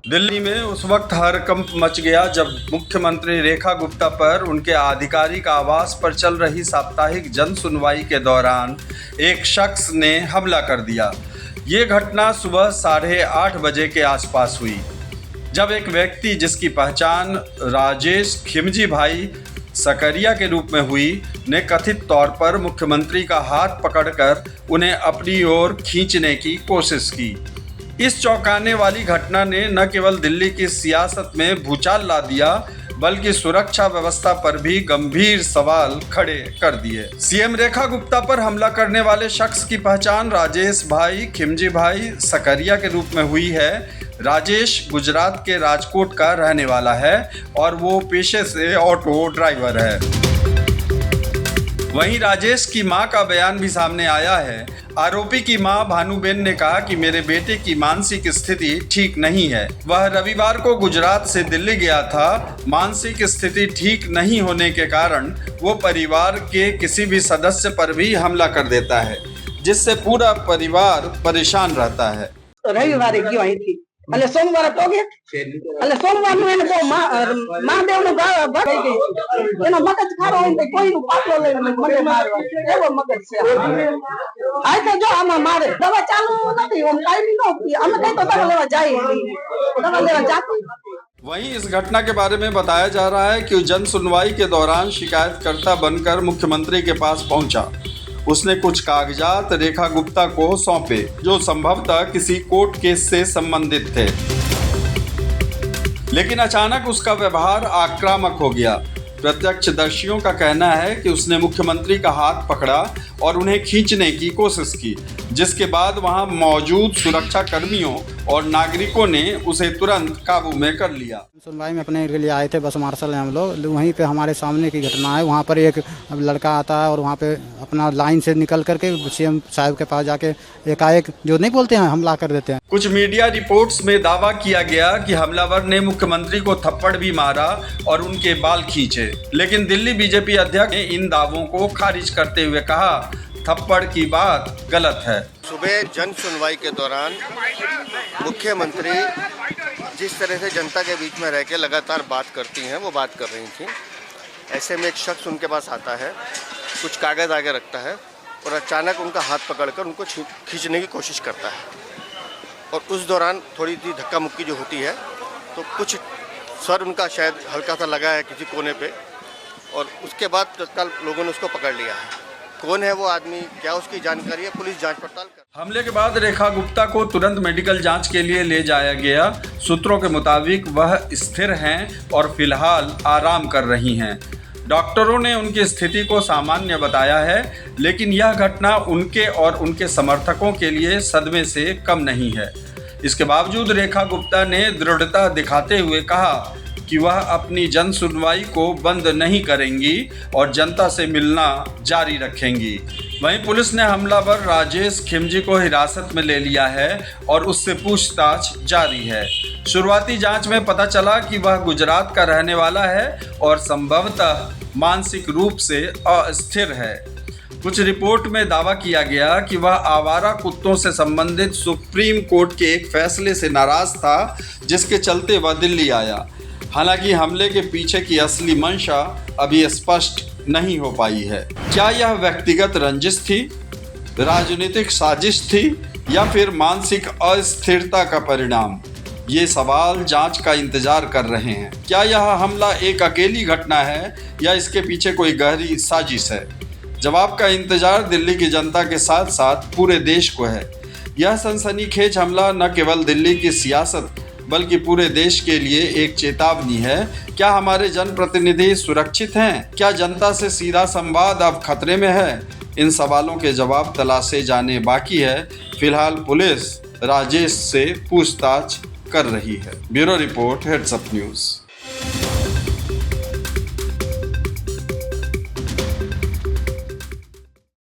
दिल्ली में उस वक्त हड़कंप मच गया जब मुख्यमंत्री रेखा गुप्ता पर उनके आधिकारिक आवास पर चल रही साप्ताहिक जन सुनवाई के दौरान एक शख्स ने हमला कर दिया। ये घटना सुबह 8:30 बजे के आसपास हुई, जब एक व्यक्ति जिसकी पहचान राजेश खिमजी भाई सकरिया के रूप में हुई ने कथित तौर पर मुख्यमंत्री का हाथ पकड़कर उन्हें अपनी ओर खींचने की कोशिश की। इस चौंकाने वाली घटना ने न केवल दिल्ली की सियासत में भूचाल ला दिया, बल्कि सुरक्षा व्यवस्था पर भी गंभीर सवाल खड़े कर दिए। सीएम रेखा गुप्ता पर हमला करने वाले शख्स की पहचान राजेश भाई खिमजी भाई सकरिया के रूप में हुई है। राजेश गुजरात के राजकोट का रहने वाला है और वो पेशे से ऑटो ड्राइवर है। वहीं राजेश की मां का बयान भी सामने आया है। आरोपी की मां भानुबेन ने कहा कि मेरे बेटे की मानसिक स्थिति ठीक नहीं है। वह रविवार को गुजरात से दिल्ली गया था। मानसिक स्थिति ठीक नहीं होने के कारण वो परिवार के किसी भी सदस्य पर भी हमला कर देता है, जिससे पूरा परिवार परेशान रहता है। रविवार क्यों आई थी? એટલે સોમવાર તો કે એટલે સોમવારનું એને બહુ મહાદેવનું ભરાઈ ગઈ, એનો મગજ ખારો હોય તો કોઈનું પાટલો લઈને મને મારવા એવો મગજ છે। આ તો જો આમાં મારે દવા ચાલુ નથી, ઓમ કાઈ ન અમે કઈ તો દવા લેવા જાય દવા લેવા જાતો। वहीं इस घटना के बारे में बताया जा रहा है कि जन सुनवाई के दौरान शिकायतकर्ता बनकर मुख्यमंत्री के पास पहुंचा। उसने कुछ कागजात रेखा गुप्ता को सौंपे, जो संभवतः किसी कोर्ट केस से संबंधित थे। लेकिन अचानक उसका व्यवहार आक्रामक हो गया। प्रत्यक्षदर्शियों का कहना है कि उसने मुख्यमंत्री का हाथ पकड़ा और उन्हें खींचने की कोशिश की, जिसके बाद वहां मौजूद सुरक्षा कर्मियों और नागरिकों ने उसे तुरंत काबू में कर लिया। सुनवाई में अपने के लिए आए थे, बस मार्शल हैं हम लोग। वहीं पे हमारे सामने की घटना है। वहाँ पर एक लड़का आता है और वहाँ पे अपना लाइन से निकल करके सीएम साहब के पास जाके एकाएक जो नहीं बोलते हैं हमला कर देते हैं। कुछ मीडिया रिपोर्ट्स में दावा किया गया कि हमलावर ने मुख्यमंत्री को थप्पड़ भी मारा और उनके बाल खींचे, लेकिन दिल्ली बीजेपी अध्यक्ष ने इन दावों को खारिज करते हुए कहा थप्पड़ की बात गलत है। सुबह जन सुनवाई के दौरान मुख्यमंत्री जिस तरह से जनता के बीच में रह के लगातार बात करती हैं वो बात कर रही थी। ऐसे में एक शख्स उनके पास आता है, कुछ कागज़ आगे रखता है और अचानक उनका हाथ पकड़कर उनको खींचने की कोशिश करता है। और उस दौरान थोड़ी सी धक्का मुक्की जो होती है तो कुछ सर उनका शायद हल्का सा लगा है किसी कोने पे, और उसके बाद तत्काल लोगों ने उसको पकड़ लिया है। कौन है वो आदमी, क्या उसकी जानकारी है, पुलिस जांच पड़ताल कर। हमले के बाद रेखा गुप्ता को तुरंत मेडिकल जांच के लिए ले जाया गया। सूत्रों के मुताबिक वह स्थिर हैं और फिलहाल आराम कर रही हैं। डॉक्टरों ने उनकी स्थिति को सामान्य बताया है, लेकिन यह घटना उनके और उनके समर्थकों के लिए सदमे से कम नहीं है। इसके बावजूद रेखा गुप्ता ने दृढ़ता दिखाते हुए कहा कि वह अपनी जन सुनवाई को बंद नहीं करेंगी और जनता से मिलना जारी रखेंगी। वहीं पुलिस ने हमलावर राजेश खिमजी को हिरासत में ले लिया है और उससे पूछताछ जारी है। शुरुआती जांच में पता चला कि वह गुजरात का रहने वाला है और संभवतः मानसिक रूप से अस्थिर है। कुछ रिपोर्ट में दावा किया गया कि वह आवारा कुत्तों से संबंधित सुप्रीम कोर्ट के एक फैसले से नाराज था, जिसके चलते वह दिल्ली आया। हालांकि हमले के पीछे की असली मंशा अभी स्पष्ट नहीं हो पाई है। क्या यह व्यक्तिगत रंजिश थी, राजनीतिक साजिश थी, या फिर मानसिक अस्थिरता का परिणाम? ये सवाल जांच का इंतजार कर रहे हैं। क्या यह हमला एक अकेली घटना है या इसके पीछे कोई गहरी साजिश है? जवाब का इंतजार दिल्ली की जनता के साथ साथ पूरे देश को है। यह सनसनीखेज हमला न केवल दिल्ली की सियासत बल्कि पूरे देश के लिए एक चेतावनी है। क्या हमारे जनप्रतिनिधि सुरक्षित हैं? क्या जनता से सीधा संवाद अब खतरे में है? इन सवालों के जवाब तलाशे जाने बाकी है। फिलहाल पुलिस राजेश से पूछताछ कर रही है। Bureau report, heads up news.